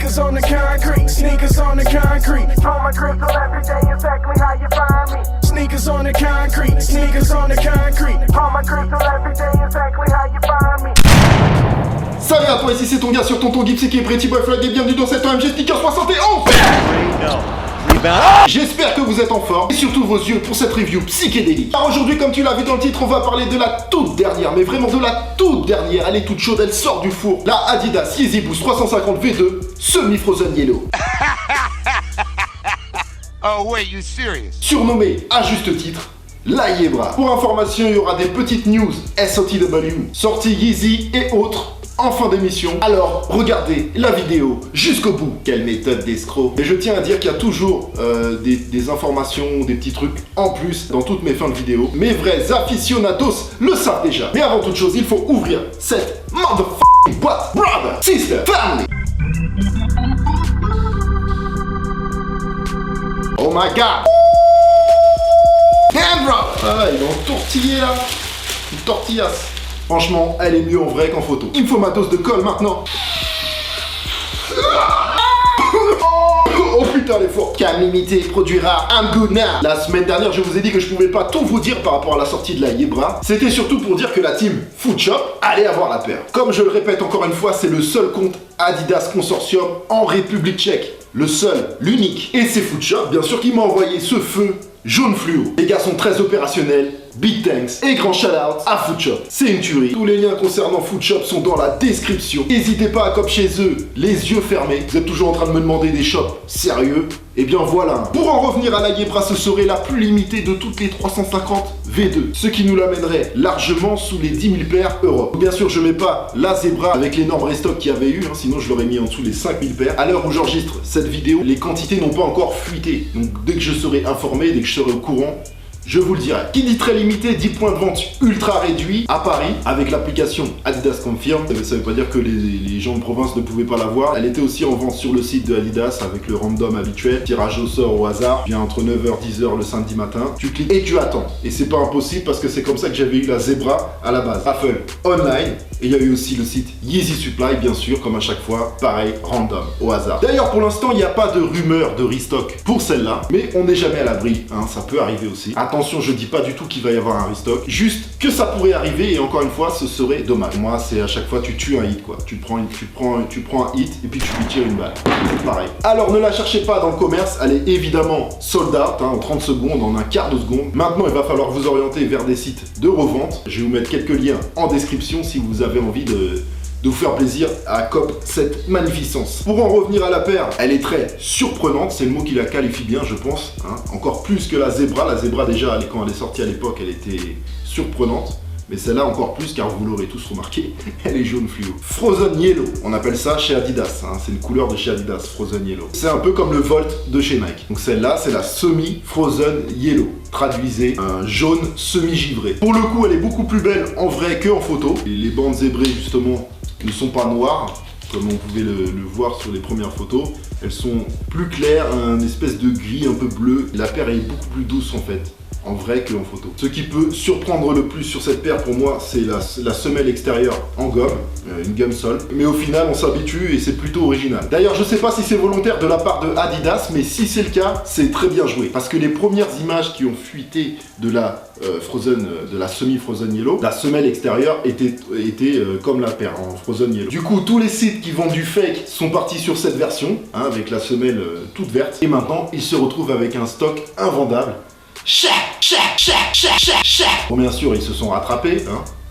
Sneakers on the concrete, sneakers on the concrete. Draw my crystal every day, exactly how you find me. Sneakers on the concrete, sneakers on the concrete. Draw my crystal every day, exactly how you find me. Salut à toi, ici c'est ton gars sur Tonton Gibbs qui est Pretty Boy Flag et bienvenue dans cette OMG Sneakers 71. J'espère que vous êtes en forme et surtout vos yeux pour cette review psychédélique. Alors aujourd'hui, comme tu l'as vu dans le titre, on va parler de la toute dernière, mais vraiment de la toute dernière. Elle est toute chaude, elle sort du four. La Adidas Yeezy Boost 350 V2 semi-frozen yellow. Oh wait, you serious? Surnommée à juste titre la Yebra. Pour information, il y aura des petites news SOTW, sorties Yeezy et autres en fin d'émission. Alors, regardez la vidéo jusqu'au bout. Quelle méthode d'escroc. Et je tiens à dire qu'il y a toujours des informations, des petits trucs en plus dans toutes mes fins de vidéo. Mes vrais aficionados le savent déjà. Mais avant toute chose, il faut ouvrir cette motherfucking boîte. Brother, sister, family. Oh my god. Damn, bro. Ah, il est entortillé là. Une tortillasse. Franchement, elle est mieux en vrai qu'en photo. Il me faut ma dose de colle maintenant. Oh putain, l'effort. Camimité produira I'm good now. La semaine dernière, je vous ai dit que je pouvais pas tout vous dire par rapport à la sortie de la Yebra. C'était surtout pour dire que la team Footshop allait avoir la paire. Comme je le répète encore une fois, c'est le seul compte Adidas Consortium en République Tchèque. Le seul, l'unique. Et c'est Footshop, bien sûr, qui m'a envoyé ce feu jaune fluo. Les gars sont très opérationnels. Big thanks et grand shout-out à Footshop. C'est une tuerie. Tous les liens concernant Footshop sont dans la description. N'hésitez pas à cop chez eux, les yeux fermés. Vous êtes toujours en train de me demander des shops sérieux? Eh bien voilà. Pour en revenir à la Yebra, ce serait la plus limitée de toutes les 350 V2. Ce qui nous l'amènerait largement sous les 10 000 paires Europe. Bien sûr, je mets pas la Zebra avec l'énorme restock qu'il y avait eu, sinon je l'aurais mis en dessous les 5 000 paires. À l'heure où j'enregistre cette vidéo, les quantités n'ont pas encore fuité. Donc dès que je serai informé, dès que je serai au courant, je vous le dirai. Qui dit très limité, 10 points de vente ultra réduits à Paris avec l'application Adidas Confirm. Ça veut pas dire que les gens de province ne pouvaient pas la voir. Elle était aussi en vente sur le site de Adidas avec le random habituel. Tirage au sort au hasard. Vient entre 9h et 10h le samedi matin. Tu cliques et tu attends. Et c'est pas impossible parce que c'est comme ça que j'avais eu la Zebra à la base. Raffle online. Et il y a eu aussi le site Yeezy Supply, bien sûr, comme à chaque fois. Pareil, random, au hasard. D'ailleurs, pour l'instant, il n'y a pas de rumeur de restock pour celle-là. Mais on n'est jamais à l'abri, ça peut arriver aussi. Attention, je dis pas du tout qu'il va y avoir un restock. Juste que ça pourrait arriver et encore une fois, ce serait dommage. Moi, c'est à chaque fois, tu tues un hit, quoi. Tu prends un hit et puis tu lui tires une balle. C'est pareil. Alors, ne la cherchez pas dans le commerce. Elle est évidemment sold out, en 30 secondes, en un quart de seconde. Maintenant, il va falloir vous orienter vers des sites de revente. Je vais vous mettre quelques liens en description si vous avez envie de vous faire plaisir à cop cette magnificence. Pour en revenir à la paire, elle est très surprenante, c'est le mot qui la qualifie bien je pense, encore plus que la Zebra. La Zebra déjà, quand elle est sortie à l'époque, elle était surprenante. Mais celle-là encore plus, car vous l'aurez tous remarqué, elle est jaune fluo. Frozen Yellow, on appelle ça chez Adidas, c'est une couleur de chez Adidas, Frozen Yellow. C'est un peu comme le Volt de chez Nike. Donc celle-là, c'est la semi-Frozen Yellow. Traduisez, un jaune semi-givré. Pour le coup, elle est beaucoup plus belle en vrai que en photo. Et les bandes zébrées, justement, ne sont pas noires, comme on pouvait le voir sur les premières photos. Elles sont plus claires, une espèce de gris un peu bleu. La paire est beaucoup plus douce en fait, en vrai qu'en photo. Ce qui peut surprendre le plus sur cette paire pour moi, c'est la semelle extérieure en gomme, une gomme sole. Mais au final, on s'habitue et c'est plutôt original. D'ailleurs, je sais pas si c'est volontaire de la part de Adidas, mais si c'est le cas, c'est très bien joué. Parce que les premières images qui ont fuité de la semi-Frozen Yellow, la semelle extérieure était comme la paire en Frozen Yellow. Du coup, tous les sites qui vendent du fake sont partis sur cette version, avec la semelle toute verte. Et maintenant, ils se retrouvent avec un stock invendable. Bon, bien sûr, ils se sont rattrapés,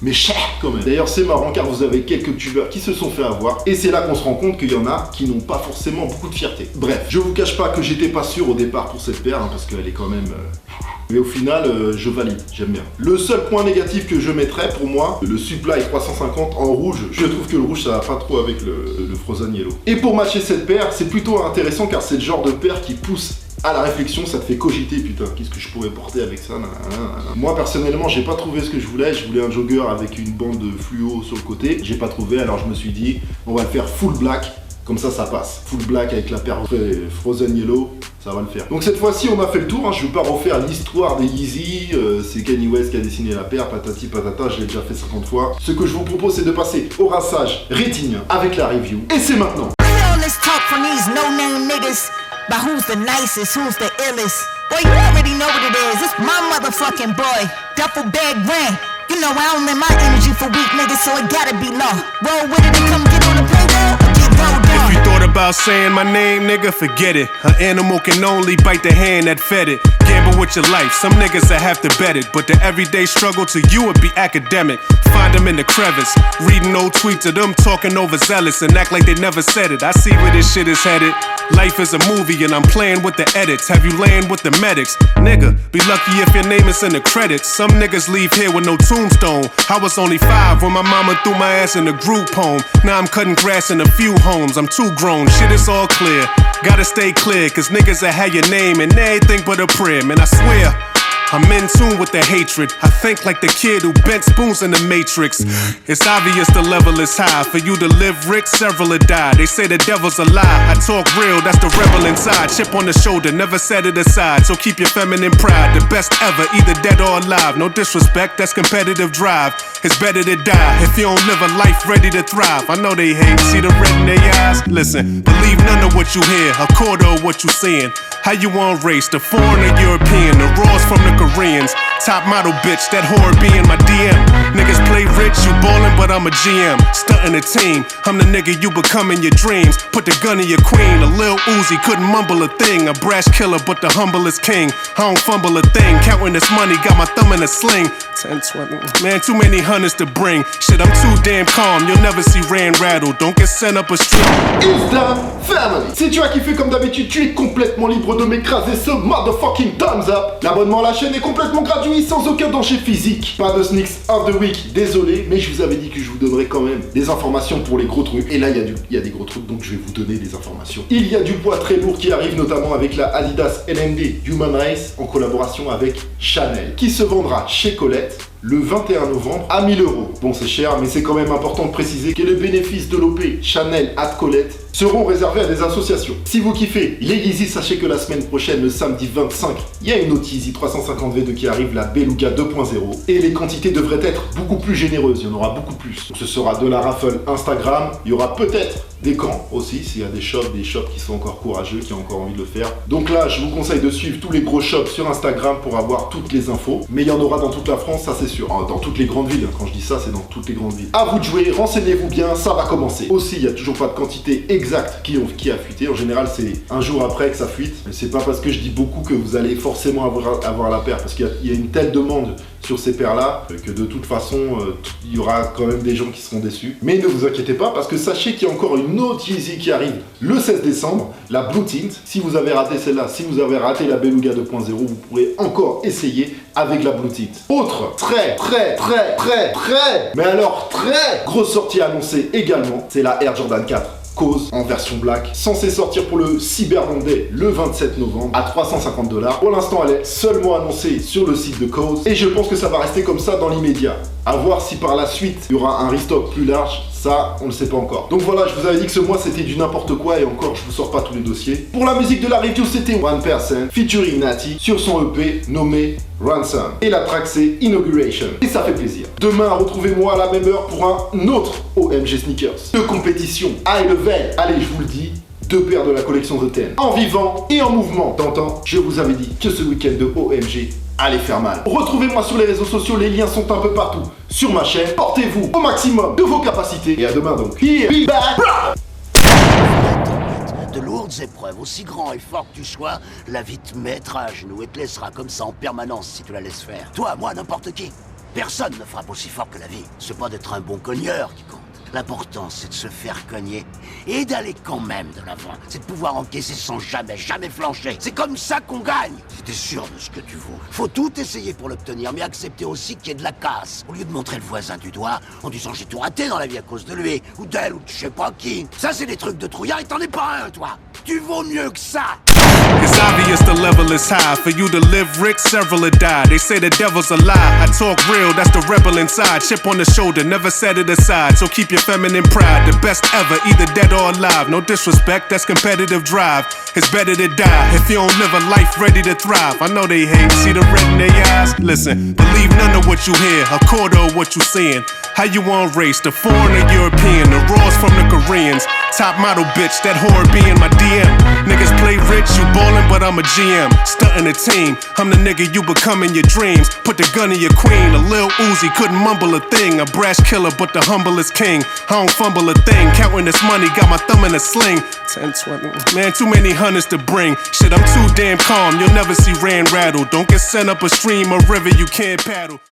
mais cher quand même. D'ailleurs, c'est marrant car vous avez quelques tubeurs qui se sont fait avoir. Et c'est là qu'on se rend compte qu'il y en a qui n'ont pas forcément beaucoup de fierté. Bref, je vous cache pas que j'étais pas sûr au départ pour cette paire, parce qu'elle est quand même... Mais au final, je valide, j'aime bien. Le seul point négatif que je mettrais pour moi, le Supply 350 en rouge, je trouve que le rouge ça va pas trop avec le Frozen Yellow. Et pour matcher cette paire, c'est plutôt intéressant car c'est le genre de paire qui pousse à la réflexion, ça te fait cogiter, putain, qu'est-ce que je pourrais porter avec ça, Moi personnellement, j'ai pas trouvé ce que je voulais un jogger avec une bande fluo sur le côté, j'ai pas trouvé, alors je me suis dit, on va le faire full black, comme ça passe. Full black avec la paire Frozen Yellow, ça va le faire. Donc cette fois-ci, on a fait le tour, je vais pas refaire l'histoire des Yeezy, c'est Kanye West qui a dessiné la paire, patati patata, je l'ai déjà fait 50 fois. Ce que je vous propose, c'est de passer au rinçage rétinien avec la review, et c'est maintenant. from these no-name niggas. But who's the nicest, who's the illest? Boy, you already know what it is. It's my motherfucking boy. Duffel bag rent. You know I don't lend my energy for weak niggas, so it gotta be low. Roll with it and come get on the payroll or get rolled on. If you thought about saying my name, nigga, forget it. An animal can only bite the hand that fed it. Gamble with your life, some niggas that have to bet it. But the everyday struggle to you would be academic. Find them in the crevice, reading old tweets of them talking overzealous and act like they never said it. I see where this shit is headed. Life is a movie and I'm playing with the edits. Have you laying with the medics? Nigga, be lucky if your name is in the credits. Some niggas leave here with no tombstone. I was only 5 when my mama threw my ass in a group home. Now I'm cutting grass in a few homes. I'm too grown, shit is all clear. Gotta stay clear, cause niggas that had your name and anything but a prayer. Man, I swear I'm in tune with the hatred. I think like the kid who bent spoons in the Matrix. It's obvious the level is high. For you to live rich, several have died. They say the devil's a lie. I talk real, that's the rebel inside. Chip on the shoulder, never set it aside. So keep your feminine pride. The best ever, either dead or alive. No disrespect, that's competitive drive. It's better to die if you don't live a life ready to thrive. I know they hate, see the red in their eyes. Listen, believe none of what you hear, a quarter of what you seeing. How you on race, the foreign or European, the raws from the Koreans. Top model bitch, that whore be in my DM. Niggas play rich, you ballin', but I'm a GM. Stuntin' a team, I'm the nigga you become in your dreams. Put the gun in your queen, a Lil Uzi couldn't mumble a thing. A brash killer, but the humblest king. I don't fumble a thing, counting this money, got my thumb in a sling. 10, 20, man, too many hundreds to bring. Shit, I'm too damn calm, you'll never see Rand rattle. Don't get sent up a street. Insta Family. Si tu as kiffé comme d'habitude, tu es complètement libre de m'écraser ce motherfucking thumbs up. L'abonnement à la chaîne est complètement gratuit, sans aucun danger physique. Pas de sneaks of the week, désolé, mais je vous avais dit que je vous donnerais quand même des informations pour les gros trucs. Et là, il y a des gros trucs, donc je vais vous donner des informations. Il y a du poids très lourd qui arrive, notamment avec la Adidas LMD Human Race, en collaboration avec Chanel, qui se vendra chez Colette le 21 novembre à 1000 €. Bon, c'est cher, mais c'est quand même important de préciser que les bénéfices de l'OP Chanel at Colette seront réservés à des associations. Si vous kiffez les Yeezy, sachez que la semaine prochaine, le samedi 25, il y a une autre Yeezy 350 V2 qui arrive, la Beluga 2.0. Et les quantités devraient être beaucoup plus généreuses, il y en aura beaucoup plus. Donc, ce sera de la raffle Instagram, il y aura peut-être des camps aussi, s'il y a des shops qui sont encore courageux, qui ont encore envie de le faire. Donc là, je vous conseille de suivre tous les gros shops sur Instagram pour avoir toutes les infos. Mais il y en aura dans toute la France, ça c'est sûr. Dans toutes les grandes villes, quand je dis ça, c'est dans toutes les grandes villes. À vous de jouer, renseignez-vous bien, ça va commencer. Aussi, il n'y a toujours pas de quantité exacte qui a fuité. En général, c'est un jour après que ça fuite. Mais c'est pas parce que je dis beaucoup que vous allez forcément avoir la paire. Parce qu'il y a une telle demande sur ces paires-là que de toute façon, il y aura quand même des gens qui seront déçus. Mais ne vous inquiétez pas, parce que sachez qu'il y a encore une autre Yeezy qui arrive le 16 décembre, la Blue Tint. Si vous avez raté celle-là, si vous avez raté la Beluga 2.0, vous pourrez encore essayer avec la Blue Tint. Autre très mais alors très grosse sortie annoncée également, c'est la Air Jordan 4 Cause en version black, censée sortir pour le Cyber Monday le 27 novembre à 350 $. Pour l'instant, elle est seulement annoncée sur le site de Cause et je pense que ça va rester comme ça dans l'immédiat. À voir si par la suite il y aura un restock plus large, ça on ne sait pas encore. Donc voilà, je vous avais dit que ce mois c'était du n'importe quoi et encore je vous sors pas tous les dossiers. Pour la musique de la review, c'était 1% featuring Natty sur son EP nommé Ransom. Et la track c'est Inauguration. Et ça fait plaisir. Demain, retrouvez-moi à la même heure pour un autre OMG Sneakers de compétition high level. Allez, je vous le dis, 2 paires de la collection The Ten. En vivant et en mouvement. T'entends? Je vous avais dit que ce week-end de OMG allait faire mal. Retrouvez-moi sur les réseaux sociaux, les liens sont un peu partout sur ma chaîne. Portez-vous au maximum de vos capacités. Et à demain donc. Here, be back. De lourdes épreuves, aussi grand et fort que tu sois, la vie te mettra à genoux et te laissera comme ça en permanence si tu la laisses faire. Toi, moi, n'importe qui. Personne ne frappe aussi fort que la vie. C'est pas d'être un bon cogneur qui compte. L'important, c'est de se faire cogner et d'aller quand même de l'avant. C'est de pouvoir encaisser sans jamais flancher. C'est comme ça qu'on gagne. Si t'es sûr de ce que tu vaux, faut tout essayer pour l'obtenir, mais accepter aussi qu'il y ait de la casse. Au lieu de montrer le voisin du doigt en disant j'ai tout raté dans la vie à cause de lui, ou d'elle, ou de je sais pas qui. Ça, c'est des trucs de trouillard et t'en es pas un, toi. Tu vaux mieux que ça. It's obvious the level is high. For you to live rich, several have died. They say the devil's a lie. I talk real, that's the rebel inside. Chip on the shoulder, never set it aside. So keep your feminine pride. The best ever, either dead or alive. No disrespect, that's competitive drive. It's better to die if you don't live a life ready to thrive. I know they hate, see the red in their eyes? Listen, believe none of what you hear, a quarter of what you seeing. How you on race, the foreign or European, the raws from the Koreans. Top model bitch, that whore be in my DM. Niggas play rich, you ballin', but I'm a GM. Stuntin' a team, I'm the nigga you become in your dreams. Put the gun in your queen, a Lil Uzi couldn't mumble a thing. A brash killer, but the humblest king. I don't fumble a thing, counting this money, got my thumb in a sling. 10, 20, man, too many hundreds to bring. Shit, I'm too damn calm, you'll never see Rand rattle. Don't get sent up a stream or river you can't paddle.